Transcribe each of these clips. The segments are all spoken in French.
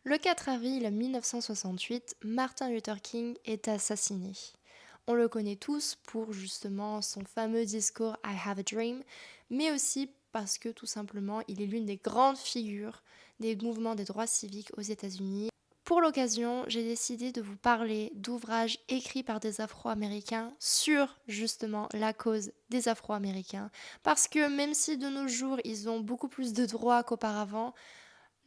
Le 4 avril 1968, Martin Luther King est assassiné. On le connaît tous pour justement son fameux discours I Have a Dream, mais aussi parce que tout simplement il est l'une des grandes figures des mouvements des droits civiques aux États-Unis. Pour l'occasion, j'ai décidé de vous parler d'ouvrages écrits par des Afro-Américains sur justement la cause des Afro-Américains, parce que même si de nos jours ils ont beaucoup plus de droits qu'auparavant,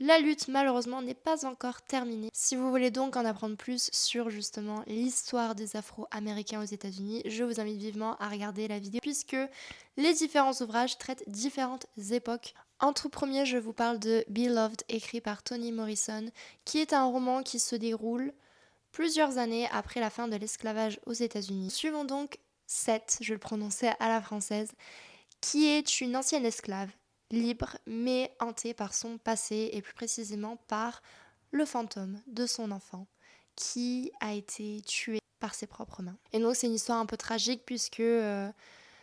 la lutte, malheureusement, n'est pas encore terminée. Si vous voulez donc en apprendre plus sur justement l'histoire des Afro-Américains aux États-Unis, je vous invite vivement à regarder la vidéo puisque les différents ouvrages traitent différentes époques. En tout premier, je vous parle de Beloved, écrit par Toni Morrison, qui est un roman qui se déroule plusieurs années après la fin de l'esclavage aux États-Unis. Suivons donc Seth, je le prononçais à la française, qui est une ancienne esclave, libre mais hantée par son passé et plus précisément par le fantôme de son enfant qui a été tué par ses propres mains. Et donc c'est une histoire un peu tragique puisque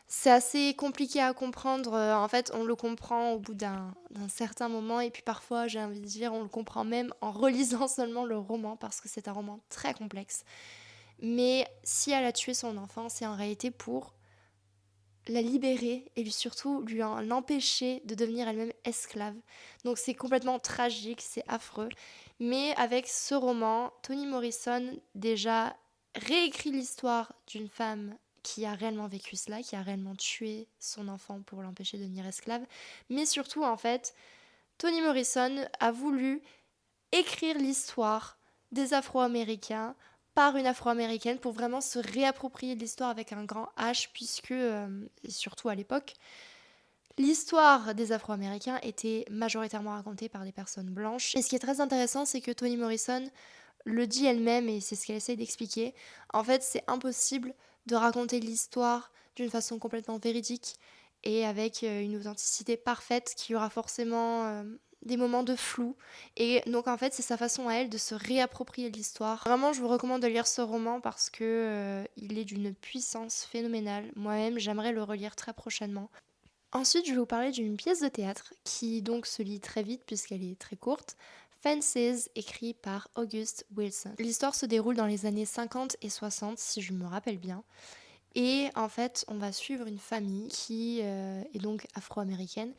c'est assez compliqué à comprendre. En fait, on le comprend au bout d'un certain moment et puis parfois, j'ai envie de dire, on le comprend même en relisant seulement le roman parce que c'est un roman très complexe. Mais si elle a tué son enfant, c'est en réalité pour la libérer et surtout lui en empêcher de devenir elle-même esclave. Donc c'est complètement tragique, c'est affreux. Mais avec ce roman, Toni Morrison déjà réécrit l'histoire d'une femme qui a réellement vécu cela, qui a réellement tué son enfant pour l'empêcher de devenir esclave. Mais surtout, en fait, Toni Morrison a voulu écrire l'histoire des Afro-Américains par une Afro-Américaine pour vraiment se réapproprier l'histoire avec un grand H puisque, et surtout à l'époque, l'histoire des Afro-Américains était majoritairement racontée par des personnes blanches. Et ce qui est très intéressant, c'est que Toni Morrison le dit elle-même et c'est ce qu'elle essaye d'expliquer. En fait, c'est impossible de raconter l'histoire d'une façon complètement véridique et avec une authenticité parfaite qui aura forcément des moments de flou. Et donc en fait, c'est sa façon à elle de se réapproprier l'histoire. Vraiment, je vous recommande de lire ce roman parce que il est d'une puissance phénoménale. Moi-même, j'aimerais le relire très prochainement. Ensuite, je vais vous parler d'une pièce de théâtre qui donc se lit très vite puisqu'elle est très courte. Fences, écrit par August Wilson. L'histoire se déroule dans les années 50 et 60, si je me rappelle bien. Et en fait, on va suivre une famille qui est donc afro-américaine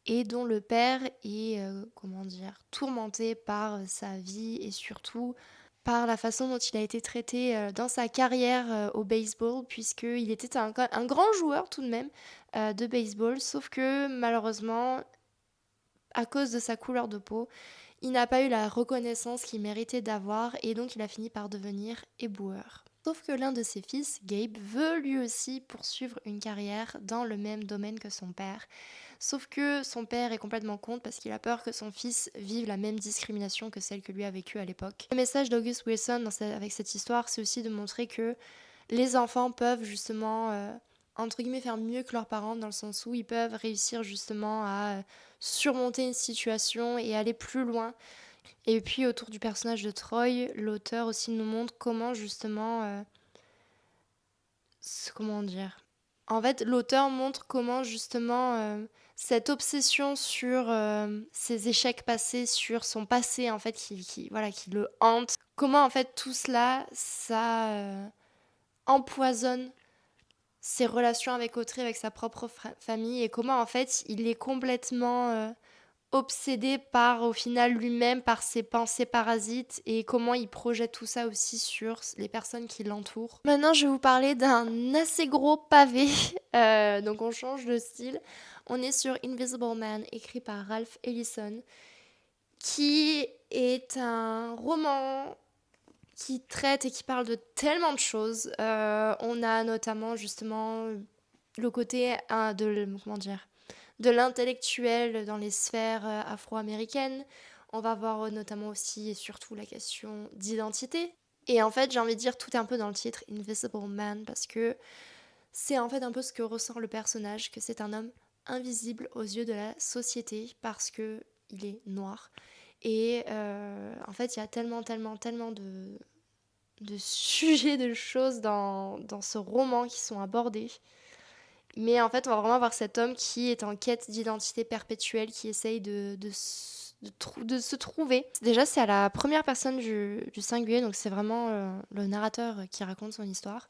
et dont le père est, comment dire, tourmenté par sa vie et surtout par la façon dont il a été traité dans sa carrière au baseball, puisqu'il était un grand joueur tout de même de baseball, sauf que malheureusement, à cause de sa couleur de peau, il n'a pas eu la reconnaissance qu'il méritait d'avoir et donc il a fini par devenir éboueur. Sauf que l'un de ses fils, Gabe, veut lui aussi poursuivre une carrière dans le même domaine que son père. Sauf que son père est complètement contre parce qu'il a peur que son fils vive la même discrimination que celle que lui a vécue à l'époque. Le message d'August Wilson avec cette histoire, c'est aussi de montrer que les enfants peuvent justement, entre guillemets, faire mieux que leurs parents dans le sens où ils peuvent réussir justement à surmonter une situation et aller plus loin. Et puis autour du personnage de Troy, l'auteur aussi nous montre comment justement, comment dire, en fait, l'auteur montre comment justement cette obsession sur ses échecs passés, sur son passé en fait voilà, qui le hante, comment en fait tout cela, ça empoisonne ses relations avec autrui, avec sa propre famille et comment en fait il est complètement obsédé par au final lui-même, par ses pensées parasites et comment il projette tout ça aussi sur les personnes qui l'entourent. Maintenant je vais vous parler d'un assez gros pavé, donc on change de style. On est sur Invisible Man, écrit par Ralph Ellison, qui est un roman qui traite et qui parle de tellement de choses. On a notamment justement le côté comment dire, de l'intellectuel dans les sphères afro-américaines. On va voir notamment aussi et surtout la question d'identité. Et en fait, j'ai envie de dire, tout est un peu dans le titre Invisible Man parce que c'est en fait un peu ce que ressent le personnage, que c'est un homme invisible aux yeux de la société parce que il est noir. Et en fait, il y a tellement de sujets, de choses dans ce roman qui sont abordés. Mais en fait, on va vraiment voir cet homme qui est en quête d'identité perpétuelle, qui essaye de se trouver. Déjà, c'est à la première personne du singulier, donc c'est vraiment le narrateur qui raconte son histoire.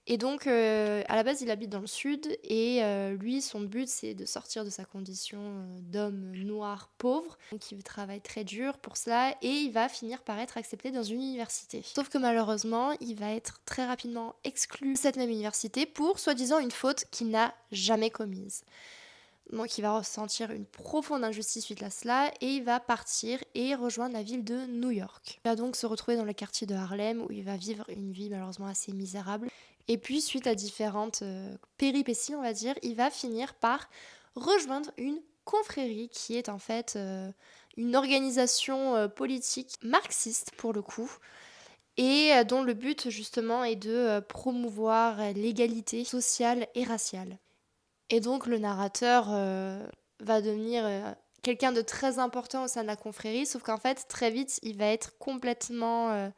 Et donc, à la base, il habite dans le sud et lui, son but, c'est de sortir de sa condition d'homme noir pauvre. Donc, il travaille très dur pour cela et il va finir par être accepté dans une université. Sauf que malheureusement, il va être très rapidement exclu de cette même université pour, soi-disant, une faute qu'il n'a jamais commise. Donc il va ressentir une profonde injustice suite à cela et il va partir et rejoindre la ville de New York. Il va donc se retrouver dans le quartier de Harlem où il va vivre une vie malheureusement assez misérable. Et puis suite à différentes péripéties, on va dire, il va finir par rejoindre une confrérie qui est en fait une organisation politique marxiste pour le coup et dont le but justement est de promouvoir l'égalité sociale et raciale. Et donc le narrateur va devenir quelqu'un de très important au sein de la confrérie, sauf qu'en fait, très vite, il va être complètement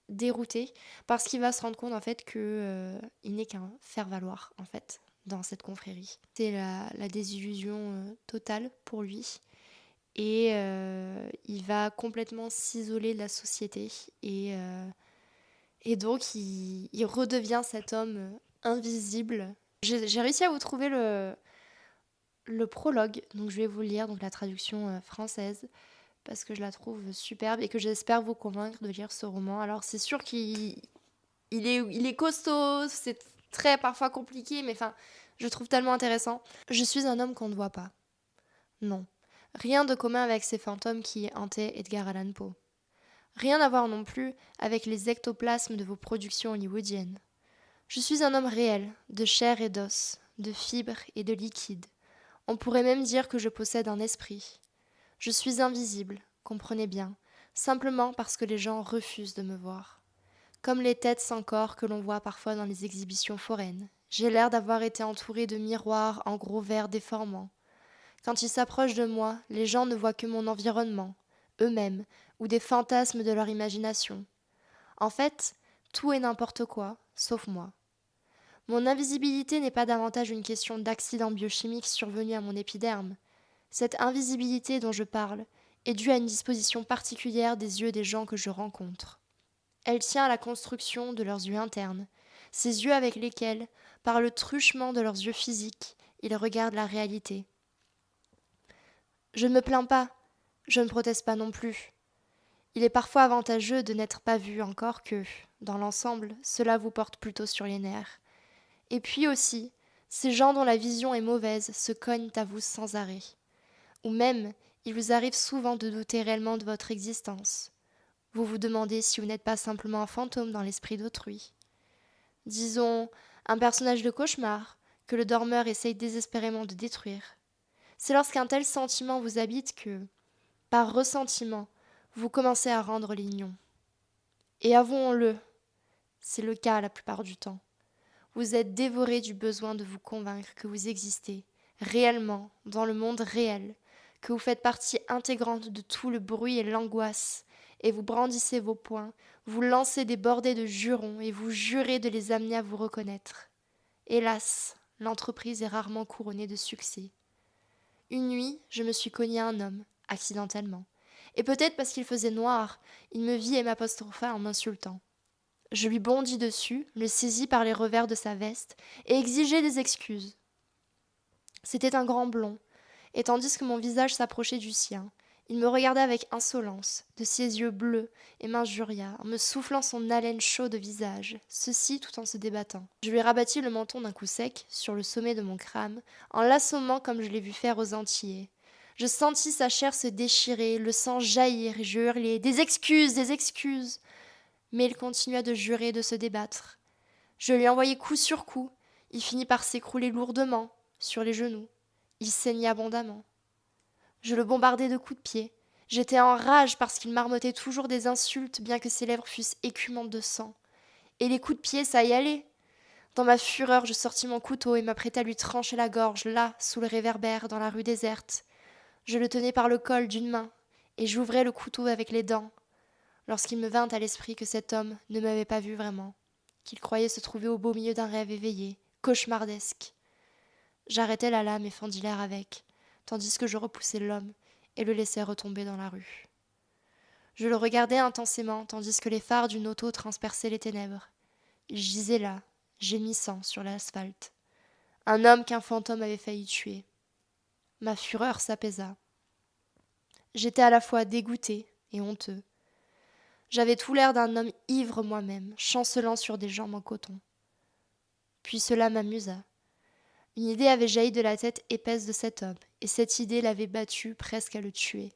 dérouté parce qu'il va se rendre compte en fait que il n'est qu'un faire-valoir en fait dans cette confrérie. C'est la désillusion totale pour lui et il va complètement s'isoler de la société et donc il redevient cet homme invisible. J'ai réussi à vous trouver le prologue, donc je vais vous lire donc la traduction française parce que je la trouve superbe et que j'espère vous convaincre de lire ce roman. Alors c'est sûr qu'il est costaud, c'est très parfois compliqué, mais enfin, je trouve tellement intéressant. Je suis un homme qu'on ne voit pas. Non. Rien de commun avec ces fantômes qui hantaient Edgar Allan Poe. Rien à voir non plus avec les ectoplasmes de vos productions hollywoodiennes. Je suis un homme réel, de chair et d'os, de fibres et de liquide. On pourrait même dire que je possède un esprit. Je suis invisible, comprenez bien, simplement parce que les gens refusent de me voir. Comme les têtes sans corps que l'on voit parfois dans les exhibitions foraines. J'ai l'air d'avoir été entouré de miroirs en gros verres déformants. Quand ils s'approchent de moi, les gens ne voient que mon environnement, eux-mêmes, ou des fantasmes de leur imagination. En fait, tout et n'importe quoi, sauf moi. Mon invisibilité n'est pas davantage une question d'accident biochimique survenu à mon épiderme. Cette invisibilité dont je parle est due à une disposition particulière des yeux des gens que je rencontre. Elle tient à la construction de leurs yeux internes, ces yeux avec lesquels, par le truchement de leurs yeux physiques, ils regardent la réalité. Je ne me plains pas, je ne proteste pas non plus. Il est parfois avantageux de n'être pas vu encore que, dans l'ensemble, cela vous porte plutôt sur les nerfs. Et puis aussi, ces gens dont la vision est mauvaise se cognent à vous sans arrêt. Ou même, il vous arrive souvent de douter réellement de votre existence. Vous vous demandez si vous n'êtes pas simplement un fantôme dans l'esprit d'autrui. Disons, un personnage de cauchemar que le dormeur essaye désespérément de détruire. C'est lorsqu'un tel sentiment vous habite que, par ressentiment, vous commencez à rendre lignon. Et avouons-le, c'est le cas la plupart du temps. Vous êtes dévoré du besoin de vous convaincre que vous existez, réellement, dans le monde réel, que vous faites partie intégrante de tout le bruit et l'angoisse, et vous brandissez vos poings, vous lancez des bordées de jurons et vous jurez de les amener à vous reconnaître. Hélas, l'entreprise est rarement couronnée de succès. Une nuit, je me suis cogné à un homme, accidentellement. Et peut-être parce qu'il faisait noir, il me vit et m'apostropha en m'insultant. Je lui bondis dessus, le saisis par les revers de sa veste et exigeai des excuses. C'était un grand blond, et tandis que mon visage s'approchait du sien, il me regardait avec insolence, de ses yeux bleus, et m'injuria, en me soufflant son haleine chaude au visage, ceci tout en se débattant. Je lui rabattis le menton d'un coup sec, sur le sommet de mon crâne, en l'assommant comme je l'ai vu faire aux Antillais. Je sentis sa chair se déchirer, le sang jaillir, et je hurlai « Des excuses, des excuses !» Mais il continua de jurer et de se débattre. Je lui envoyai coup sur coup. Il finit par s'écrouler lourdement, sur les genoux. Il saignait abondamment. Je le bombardai de coups de pied. J'étais en rage parce qu'il marmottait toujours des insultes, bien que ses lèvres fussent écumantes de sang. Et les coups de pied, ça y allait. Dans ma fureur, je sortis mon couteau et m'apprêtai à lui trancher la gorge, là, sous le réverbère, dans la rue déserte. Je le tenais par le col d'une main, et j'ouvrais le couteau avec les dents, lorsqu'il me vint à l'esprit que cet homme ne m'avait pas vu vraiment, qu'il croyait se trouver au beau milieu d'un rêve éveillé, cauchemardesque. J'arrêtai la lame et fendis l'air avec, tandis que je repoussai l'homme, et le laissait retomber dans la rue. Je le regardais intensément tandis que les phares d'une auto transperçaient les ténèbres. Il gisait là, gémissant sur l'asphalte. Un homme qu'un fantôme avait failli tuer. Ma fureur s'apaisa. J'étais à la fois dégoûté et honteux. J'avais tout l'air d'un homme ivre moi-même, chancelant sur des jambes en coton. Puis cela m'amusa. Une idée avait jailli de la tête épaisse de cet homme, et cette idée l'avait battu presque à le tuer.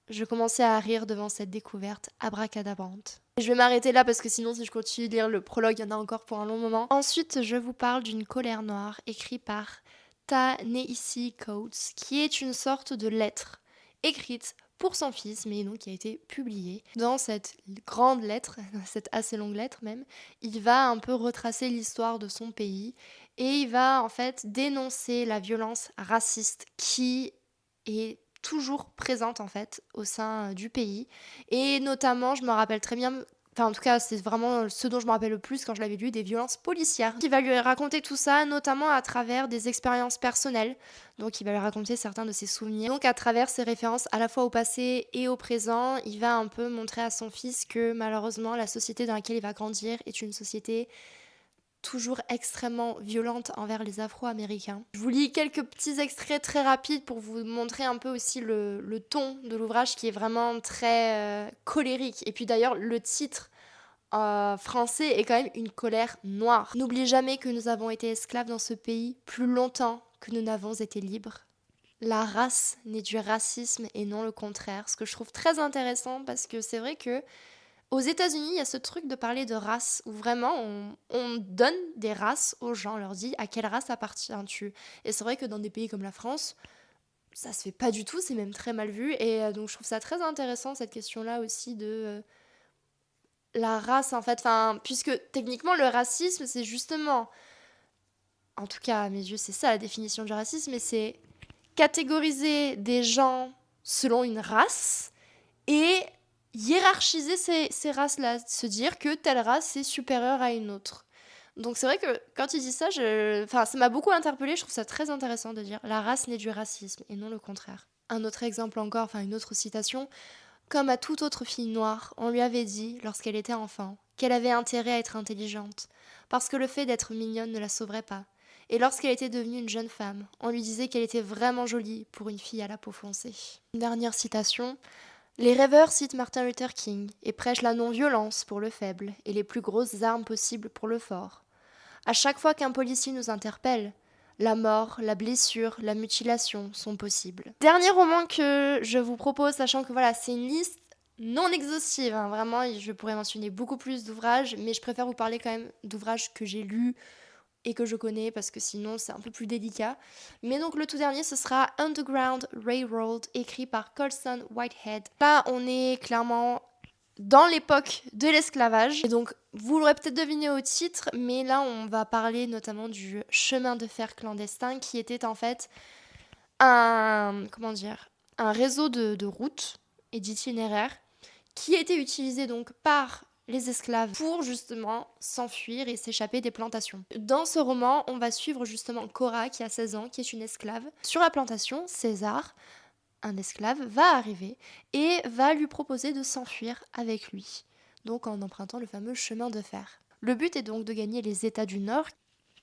Je commençais à rire devant cette découverte abracadabrante. Je vais m'arrêter là parce que sinon si je continue de lire le prologue, il y en a encore pour un long moment. Ensuite, je vous parle d'une colère noire écrite par Ta-Nehisi Coates, qui est une sorte de lettre écrite pour son fils, mais donc qui a été publiée. Dans cette grande lettre, cette assez longue lettre même, il va un peu retracer l'histoire de son pays et il va en fait dénoncer la violence raciste qui est toujours présente en fait au sein du pays. Et notamment, je me rappelle très bien, enfin en tout cas c'est vraiment ce dont je me rappelle le plus quand je l'avais lu, des violences policières. Il va lui raconter tout ça, notamment à travers des expériences personnelles. Donc il va lui raconter certains de ses souvenirs. Donc à travers ses références à la fois au passé et au présent, il va un peu montrer à son fils que malheureusement la société dans laquelle il va grandir est une société toujours extrêmement violente envers les Afro-Américains. Je vous lis quelques petits extraits très rapides pour vous montrer un peu aussi le ton de l'ouvrage qui est vraiment très colérique. Et puis d'ailleurs, le titre français est quand même une colère noire. N'oublie jamais que nous avons été esclaves dans ce pays plus longtemps que nous n'avons été libres. La race naît du racisme et non le contraire, ce que je trouve très intéressant parce que c'est vrai que aux États-Unis, il y a ce truc de parler de race où vraiment on donne des races aux gens, on leur dit à quelle race appartiens-tu. Et c'est vrai que dans des pays comme la France, ça se fait pas du tout, c'est même très mal vu. Et donc je trouve ça très intéressant cette question-là aussi de la race en fait. Enfin, puisque techniquement le racisme c'est justement, en tout cas à mes yeux c'est ça la définition du racisme, mais c'est catégoriser des gens selon une race et hiérarchiser ces races-là, se dire que telle race est supérieure à une autre. Donc c'est vrai que quand il dit ça, ça m'a beaucoup interpellée, je trouve ça très intéressant de dire la race naît du racisme et non le contraire. Un autre exemple encore, enfin une autre citation, comme à toute autre fille noire, on lui avait dit, lorsqu'elle était enfant, qu'elle avait intérêt à être intelligente, parce que le fait d'être mignonne ne la sauverait pas. Et lorsqu'elle était devenue une jeune femme, on lui disait qu'elle était vraiment jolie pour une fille à la peau foncée. Une dernière citation. Les rêveurs citent Martin Luther King et prêchent la non-violence pour le faible et les plus grosses armes possibles pour le fort. À chaque fois qu'un policier nous interpelle, la mort, la blessure, la mutilation sont possibles. Dernier roman que je vous propose, sachant que voilà, c'est une liste non exhaustive, hein, vraiment, je pourrais mentionner beaucoup plus d'ouvrages, mais je préfère vous parler quand même d'ouvrages que j'ai lus et que je connais parce que sinon c'est un peu plus délicat. Mais donc le tout dernier ce sera Underground Railroad écrit par Colson Whitehead. Là on est clairement dans l'époque de l'esclavage et donc vous l'aurez peut-être deviné au titre, mais là on va parler notamment du chemin de fer clandestin qui était en fait un réseau de routes et d'itinéraires qui était utilisé donc par les esclaves pour justement s'enfuir et s'échapper des plantations. Dans ce roman, on va suivre justement Cora qui a 16 ans, qui est une esclave. Sur la plantation, César, un esclave, va arriver et va lui proposer de s'enfuir avec lui, donc en empruntant le fameux chemin de fer. Le but est donc de gagner les États du Nord,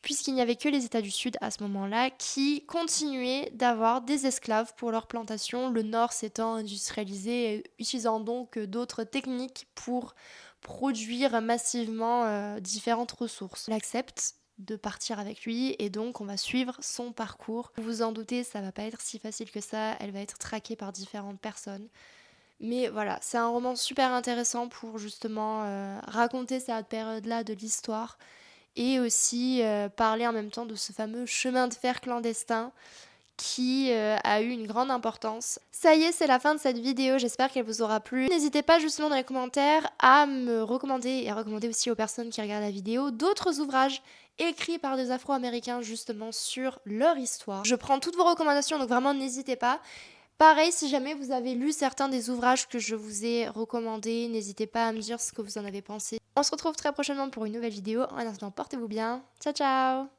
puisqu'il n'y avait que les États du Sud à ce moment-là qui continuaient d'avoir des esclaves pour leur plantation, le Nord s'étant industrialisé et utilisant donc d'autres techniques pour produire massivement différentes ressources. Il accepte de partir avec lui et donc on va suivre son parcours. Vous vous en doutez, ça va pas être si facile que ça, elle va être traquée par différentes personnes. Mais voilà, c'est un roman super intéressant pour justement raconter cette période-là de l'histoire et aussi parler en même temps de ce fameux chemin de fer clandestin qui a eu une grande importance. Ça y est, c'est la fin de cette vidéo, j'espère qu'elle vous aura plu. N'hésitez pas justement dans les commentaires à me recommander et à recommander aussi aux personnes qui regardent la vidéo d'autres ouvrages écrits par des Afro-Américains justement sur leur histoire. Je prends toutes vos recommandations, donc vraiment n'hésitez pas. Pareil, si jamais vous avez lu certains des ouvrages que je vous ai recommandés, n'hésitez pas à me dire ce que vous en avez pensé. On se retrouve très prochainement pour une nouvelle vidéo. En attendant, portez-vous bien. Ciao, ciao!